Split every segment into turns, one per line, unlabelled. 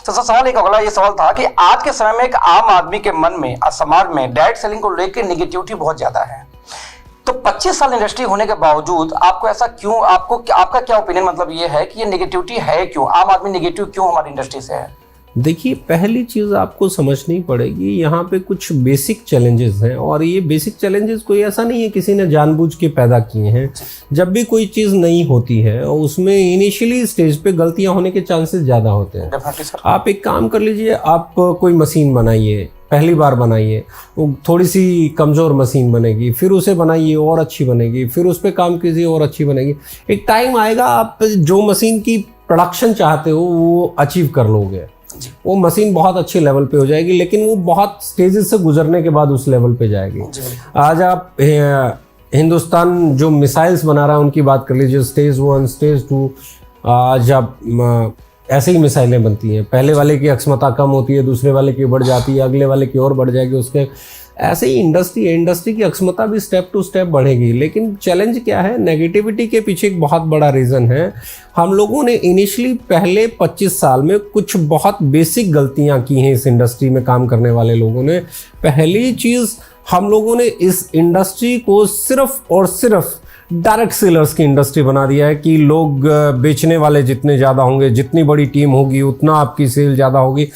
तो सर सवाल एक अगला ये सवाल था कि आज के समय में एक आम आदमी के मन में, समाज में डायरेक्ट सेलिंग को लेकर नेगेटिविटी बहुत ज्यादा है। तो 25 साल इंडस्ट्री होने के बावजूद आपको ऐसा क्यों, आपका क्या ओपिनियन मतलब ये है कि ये नेगेटिविटी है क्यों, आम आदमी नेगेटिव क्यों हमारी इंडस्ट्री से है?
देखिए, पहली चीज़ आपको समझनी पड़ेगी, यहाँ पे कुछ बेसिक चैलेंजेस हैं और ये बेसिक चैलेंजेस कोई ऐसा नहीं है किसी ने जानबूझ के पैदा किए हैं। जब भी कोई चीज़ नई होती है और उसमें इनिशियली स्टेज पे गलतियाँ होने के चांसेस ज़्यादा होते हैं। आप एक काम कर लीजिए, आप कोई मशीन बनाइए, पहली बार बनाइए, वो थोड़ी सी कमज़ोर मशीन बनेगी, फिर उसे बनाइए और अच्छी बनेगी, फिर उस पर काम कीजिए और अच्छी बनेगी। एक टाइम आएगा आप जो मशीन की प्रोडक्शन चाहते हो वो अचीव कर लोगे, वो मशीन बहुत अच्छे लेवल पे हो जाएगी, लेकिन वो बहुत स्टेजेस से गुजरने के बाद उस लेवल पे जाएगी। आज आप हिंदुस्तान जो मिसाइल्स बना रहा है उनकी बात कर लीजिए, स्टेज 1, स्टेज 2, आज आप ऐसे ही मिसाइलें बनती हैं। पहले वाले की अक्षमता कम होती है, दूसरे वाले की बढ़ जाती है, अगले वाले की और बढ़ जाएगी, उसके ऐसे ही इंडस्ट्री की अक्षमता भी स्टेप टू स्टेप बढ़ेगी। लेकिन चैलेंज क्या है, नेगेटिविटी के पीछे एक बहुत बड़ा रीज़न है, हम लोगों ने इनिशियली पहले 25 साल में कुछ बहुत बेसिक गलतियां की हैं इस इंडस्ट्री में काम करने वाले लोगों ने। पहली चीज़, हम लोगों ने इस इंडस्ट्री को सिर्फ और सिर्फ डायरेक्ट सेलर्स की इंडस्ट्री बना दिया है कि लोग बेचने वाले जितने ज़्यादा होंगे, जितनी बड़ी टीम होगी उतना आपकी सेल ज़्यादा होगी,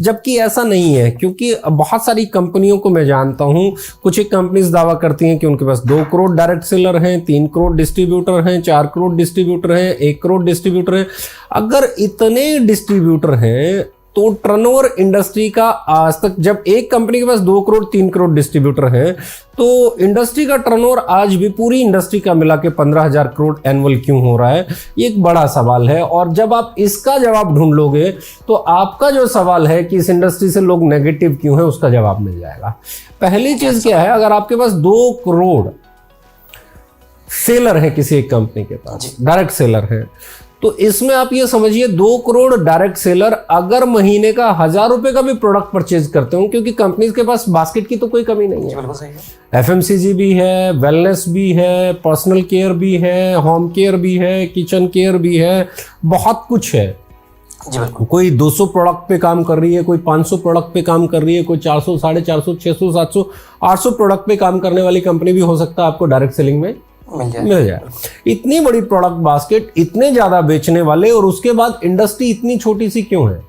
जबकि ऐसा नहीं है। क्योंकि बहुत सारी कंपनियों को मैं जानता हूँ, कुछ एक कंपनीज दावा करती हैं कि उनके पास 2 करोड़ डायरेक्ट सेलर हैं, 3 करोड़ डिस्ट्रीब्यूटर हैं, 4 करोड़ डिस्ट्रीब्यूटर हैं, 1 करोड़ डिस्ट्रीब्यूटर हैं। अगर इतने डिस्ट्रीब्यूटर हैं तो टर्नओवर इंडस्ट्री का आज तक, जब एक कंपनी के पास 2 करोड़ 3 करोड़ डिस्ट्रीब्यूटर हैं, तो इंडस्ट्री का टर्नओवर आज भी पूरी इंडस्ट्री का मिला के 15,000 करोड़ एनुअल क्यों हो रहा है, ये एक बड़ा सवाल है। और जब आप इसका जवाब ढूंढ लोगे तो आपका जो सवाल है कि इस इंडस्ट्री से लोग नेगेटिव क्यों है, उसका जवाब मिल जाएगा। पहली चीज क्या है, अगर आपके पास 2 करोड़ सेलर है किसी एक कंपनी के पास, डायरेक्ट सेलर है, तो इसमें आप ये समझिए 2 करोड़ डायरेक्ट सेलर अगर महीने का 1,000 रुपए का भी प्रोडक्ट परचेज करते हो, क्योंकि कंपनीज के पास बास्केट की तो कोई कमी नहीं है, बिल्कुल सही है। FMCG भी है, वेलनेस भी है, पर्सनल केयर भी है, होम केयर भी है, किचन केयर भी है, बहुत कुछ है। कोई 200 प्रोडक्ट पे काम कर रही है, कोई 500 प्रोडक्ट पे काम कर रही है, कोई 400, 450, 600, 700, 800 प्रोडक्ट पे काम करने वाली कंपनी भी हो सकता है आपको डायरेक्ट सेलिंग में मिल जाए। इतनी बड़ी प्रोडक्ट बास्केट, इतने ज्यादा बेचने वाले, और उसके बाद इंडस्ट्री इतनी छोटी सी क्यों है?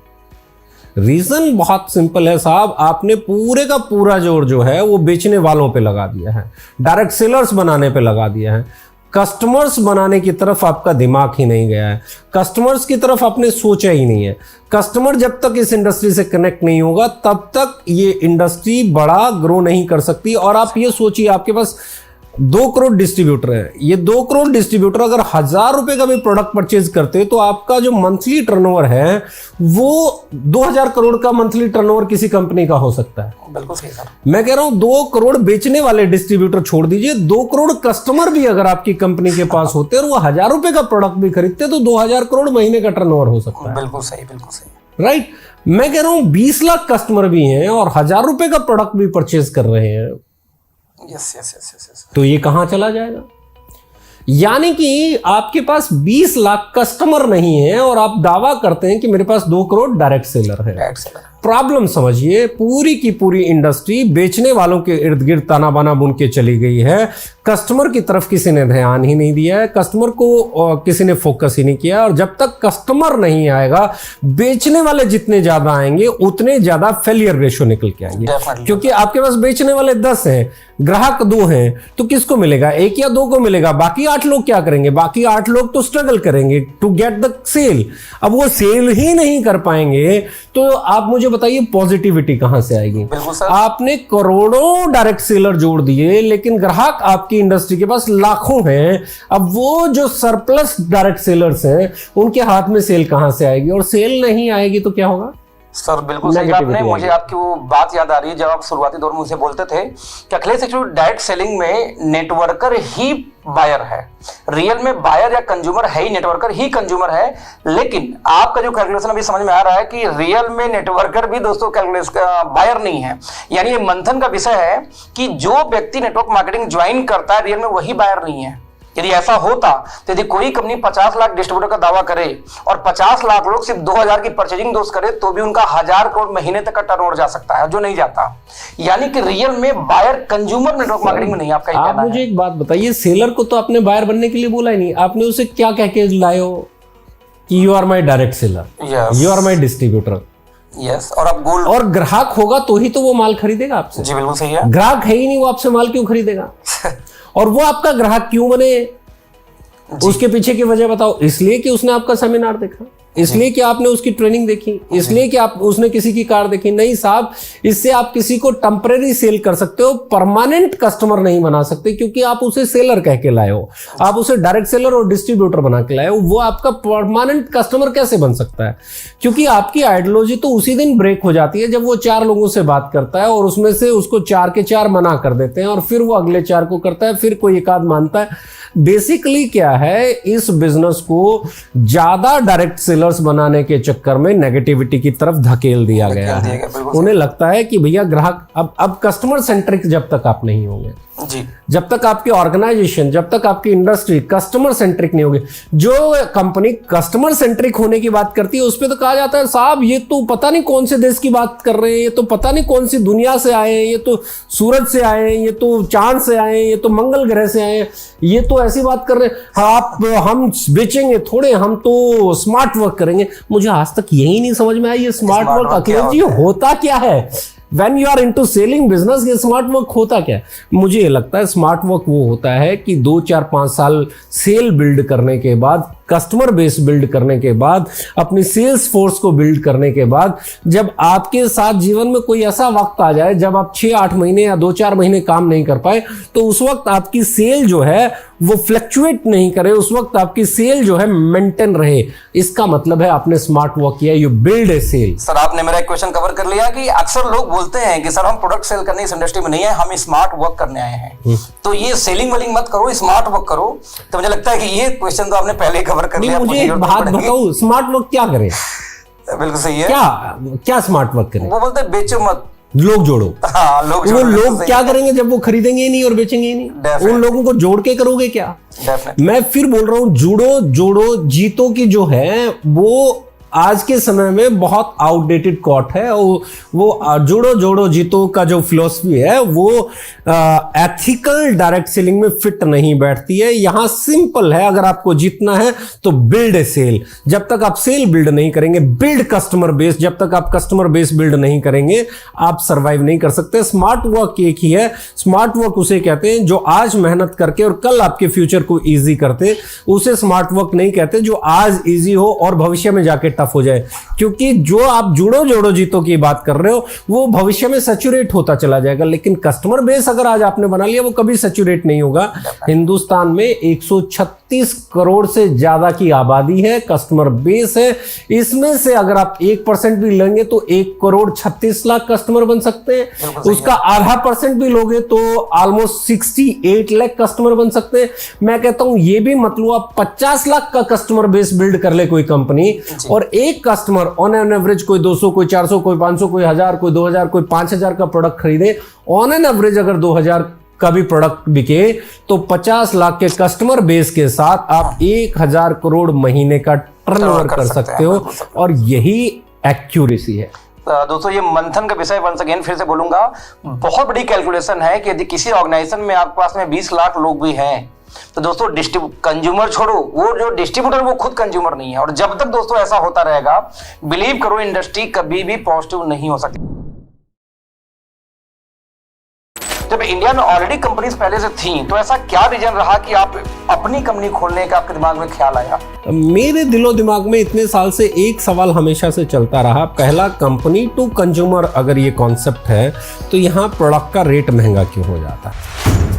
रीजन बहुत सिंपल है साहब, आपने पूरे का पूरा जोर जो है वो बेचने वालों पे लगा दिया है, डायरेक्ट सेलर्स बनाने पे लगा दिया है। कस्टमर्स बनाने की तरफ आपका दिमाग ही नहीं गया है, कस्टमर्स की तरफ आपने सोचा ही नहीं है। कस्टमर जब तक इस इंडस्ट्री से कनेक्ट नहीं होगा तब तक ये इंडस्ट्री बड़ा ग्रो नहीं कर सकती। और आप ये सोचिए, आपके पास 2 करोड़ डिस्ट्रीब्यूटर है, ये 2 करोड़ डिस्ट्रीब्यूटर अगर 1,000 रुपए का भी प्रोडक्ट परचेज करते तो आपका जो मंथली टर्नओवर है वो 2,000 करोड़ का मंथली टर्नओवर किसी कंपनी का हो सकता है।
बिल्कुल सही सर।
मैं कह रहा हूं 2 करोड़ बेचने वाले डिस्ट्रीब्यूटर छोड़ दीजिए, 2 करोड़ कस्टमर भी अगर आपकी कंपनी के पास होते और वो 1,000 रुपए का प्रोडक्ट भी खरीदते तो 2,000 करोड़ महीने का टर्नओवर हो सकता है।
बिल्कुल सही, बिल्कुल सही,
राइट। मैं कह रहा हूं 20 लाख कस्टमर भी हैं और 1,000 रुपए का प्रोडक्ट भी परचेज कर रहे हैं।
Yes yes yes yes.
तो ये कहां चला जाएगा? यानी कि आपके पास 20 लाख कस्टमर नहीं है और आप दावा करते हैं कि मेरे पास 2 करोड़ डायरेक्ट सेलर है। प्रॉब्लम समझिए, पूरी की पूरी इंडस्ट्री बेचने वालों के इर्द गिर्द ताना बाना बुन के चली गई है। कस्टमर की तरफ किसी ने ध्यान ही नहीं दिया है, कस्टमर को किसी ने फोकस ही नहीं किया। और जब तक कस्टमर नहीं आएगा, बेचने वाले जितने ज्यादा आएंगे उतने ज्यादा फेलियर रेशो निकल के आएंगे। क्योंकि आपके पास बेचने वाले 10 हैं, ग्राहक 2 हैं, तो किसको मिलेगा? 1 या 2 को मिलेगा। बाकी 8 लोग क्या करेंगे? बाकी 8 लोग तो स्ट्रगल करेंगे टू गेट द सेल। अब वो सेल ही नहीं कर पाएंगे तो आप मुझे बताइए पॉजिटिविटी कहां से आएगी? आपने करोड़ों डायरेक्ट सेलर जोड़ दिए, लेकिन ग्राहक आपकी इंडस्ट्री के पास लाखों हैं। अब वो जो सरप्लस डायरेक्ट सेलर्स हैं उनके हाथ में सेल कहां से आएगी? और सेल नहीं आएगी तो क्या होगा?
सर बिल्कुल सही आपने, मुझे आपकी वो बात याद आ रही है जब आप शुरुआती दौर में मुझे बोलते थे कि अखिलेश एक्चुअली डायरेक्ट सेलिंग में नेटवर्कर ही बायर है, रियल में बायर या कंज्यूमर है ही नेटवर्कर ही कंज्यूमर है। लेकिन आपका जो कैलकुलेशन अभी समझ में आ रहा है कि रियल में नेटवर्कर भी दोस्तों कैलकुलेशन बायर नहीं है। यानी ये मंथन का विषय है कि जो व्यक्ति नेटवर्क मार्केटिंग ज्वाइन करता है रियल में वही बायर नहीं है। यदि ऐसा होता तो यदि कोई कंपनी 50 लाख डिस्ट्रीब्यूटर का दावा करे और 50 लाख लोग सिर्फ 2000 की परचेजिंग दोस्त करे तो भी उनका 1000 करोड़ महीने तक का टर्नओवर जा सकता है, जो नहीं जाता। यानी कि रियल में बायर कंज्यूमर नेटवर्क मार्केटिंग में नहीं। आपका
आप मुझे एक बात बताइए, सेलर को तो आपने बायर बनने के लिए बोला ही नहीं, आपने उसे क्या कह के लाए हो कि you are my direct seller, you are my distributor.
Yes, और अब गोल्ड
और ग्राहक होगा तो ही तो वो माल खरीदेगा आपसे।
जी बिल्कुल सही है।
ग्राहक है ही नहीं, वो आपसे माल क्यों खरीदेगा? और वो आपका ग्राहक क्यों बने, उसके पीछे की वजह बताओ। इसलिए कि उसने आपका सेमिनार देखा, इसलिए कि आपने उसकी ट्रेनिंग देखी, इसलिए कि उसने किसी की कार देखी। नहीं साहब, इससे आप किसी को टेम्परेरी सेल कर सकते हो, परमानेंट कस्टमर नहीं बना सकते, क्योंकि आप उसे सेलर कह के लाए हो, आप उसे डायरेक्ट सेलर और डिस्ट्रीब्यूटर बना के लाए हो। वो आपका परमानेंट कस्टमर कैसे बन सकता है? क्योंकि आपकी आइडियोलॉजी तो उसी दिन ब्रेक हो जाती है जब वो 4 लोगों से बात करता है और उसमें से उसको 4 के 4 मना कर देते हैं और फिर वो अगले 4 को करता है, फिर कोई एक आध मानता है। बेसिकली क्या है, इस बिजनेस को ज्यादा डायरेक्ट सेलर्स बनाने के चक्कर में नेगेटिविटी की तरफ धकेल दिया गया है। उन्हें लगता है कि भैया ग्राहक, अब कस्टमर सेंट्रिक जब तक आप नहीं होंगे
जी,
जब तक आपकी ऑर्गेनाइजेशन, जब तक आपकी इंडस्ट्री कस्टमर सेंट्रिक नहीं होगी। जो कंपनी कस्टमर सेंट्रिक होने की बात करती है उस पर तो कहा जाता है साहब ये तो पता नहीं कौन से देश की बात कर रहे हैं, ये तो पता नहीं कौन सी दुनिया से आए हैं, ये तो सूरज से आए हैं, ये तो चांद से आए हैं, ये तो मंगल ग्रह से आए हैं, ये तो ऐसी बात कर रहे हैं। हम बेचेंगे थोड़े, हम तो स्मार्ट वर्क करेंगे। मुझे आज तक यही नहीं समझ में आया ये स्मार्ट वर्क अखिलेश जी होता क्या है। When you are into selling business, ये स्मार्ट वर्क होता क्या है? मुझे ये लगता है स्मार्ट वर्क वो होता है कि 2, 4, 5 साल सेल बिल्ड करने के बाद, कस्टमर बेस बिल्ड करने के बाद, अपनी सेल्स फोर्स को बिल्ड करने के बाद, जब आपके साथ जीवन में कोई ऐसा वक्त आ जाए जब आप 6-8 महीने या 2-4 महीने काम नहीं कर पाए, तो उस वक्त आपकी सेल जो है वो फ्लक्चुएट नहीं करे, उस वक्त आपकी सेल जो है मेंटेन रहे। इसका मतलब है आपने स्मार्ट वर्क किया, you build a sale.
Sir आपने मेरा एक क्वेश्चन कवर कर लिया कि अक्सर लोग बोलते हैं कि सर हम प्रोडक्ट सेल करने इस इंडस्ट्री में नहीं है, हम स्मार्ट वर्क करने आए हैं। तो ये सेलिंग वेलिंग मत करो, स्मार्ट वर्क करो। तो मुझे लगता है कि ये क्वेश्चन तो आपने पहले कवर कर लिया।
मुझे एक बात बताओ, स्मार्ट वर्क क्या करें?
बिल्कुल सही है।
क्या स्मार्ट वर्क करें?
वो बोलते हैं बेचो मत,
लोग जोड़ो।
हाँ, लोग जोड़ो।
वो लोग क्या करेंगे जब वो खरीदेंगे ही नहीं और बेचेंगे ही नहीं? उन लोगों को जोड़ के करोगे क्या? मैं फिर बोल रहा हूं, जुड़ो जोड़ो जीतो की जो है वो आज के समय में बहुत आउटडेटेड कॉट है। वो जोड़ो जोड़ो जीतो का जो फिलॉसफी है वो एथिकल डायरेक्ट सेलिंग में फिट नहीं बैठती है। यहां सिंपल है, अगर आपको जीतना है तो बिल्ड ए सेल। जब तक आप सेल बिल्ड नहीं करेंगे, बिल्ड कस्टमर बेस, जब तक आप कस्टमर बेस बिल्ड नहीं करेंगे आप सर्वाइव नहीं कर सकते। स्मार्ट वर्क एक ही है, स्मार्ट वर्क उसे कहते हैं जो आज मेहनत करके और कल आपके फ्यूचर को ईजी करते, उसे स्मार्ट वर्क नहीं कहते जो आज ईजी हो और भविष्य में जाके हो जाए। क्योंकि जो आप जुड़ो जोड़ो जीतो की बात कर रहे हो वो भविष्य में सैचुरेट होता चला जाएगा, लेकिन कस्टमर बेस अगर आज आपने बना लिया वो कभी सैचुरेट नहीं होगा। हिंदुस्तान में 136 करोड़ से ज्यादा की आबादी है, कस्टमर बेस है। इसमें से अगर आप 1% भी लेंगे तो 1,36,00,000 कस्टमर बन सकते हैं। उसका आधा % भी लोगे तो ऑलमोस्ट 68 लाख कस्टमर बन सकते हैं। मैं कहता हूं ये भी मतलब आप 50 लाख का कस्टमर बेस बिल्ड कर ले कोई कंपनी, और एक कस्टमर ऑन एन एवरेज कोई 200, कोई 400, कोई 500, कोई 1000, कोई 2000, कोई 5000 का प्रोडक्ट खरीदे, ऑन एन एवरेज अगर 2000 का भी प्रोडक्ट बिके तो 50 लाख के कस्टमर बेस के साथ आप 1000 करोड़ महीने का टर्नओवर कर सकते हो। और यही एक्यूरेसी है।
दोस्तों ये मंथन का विषय वंस अगेन फिर से बोलूंगा, बहुत बड़ी कैलकुलेशन है कि यदि किसी ऑर्गेनाइजेशन में आपके पास में 20 लाख लोग भी हैं तो दोस्तों कंज्यूमर छोड़ो, वो जो डिस्ट्रीब्यूटर वो खुद कंज्यूमर नहीं है। और जब तक दोस्तों ऐसा होता रहेगा, बिलीव करो इंडस्ट्री कभी भी पॉजिटिव नहीं हो सकती। जब इंडिया में ऑलरेडी कंपनीज पहले से थी तो ऐसा क्या रीजन रहा कि आप अपनी कंपनी खोलने का आपके दिमाग में ख्याल आया?
मेरे दिलो दिमाग में इतने साल से एक सवाल हमेशा से चलता रहा। पहला, कंपनी टू कंज्यूमर अगर ये कॉन्सेप्ट है तो यहाँ प्रोडक्ट का रेट महंगा क्यों हो जाता है?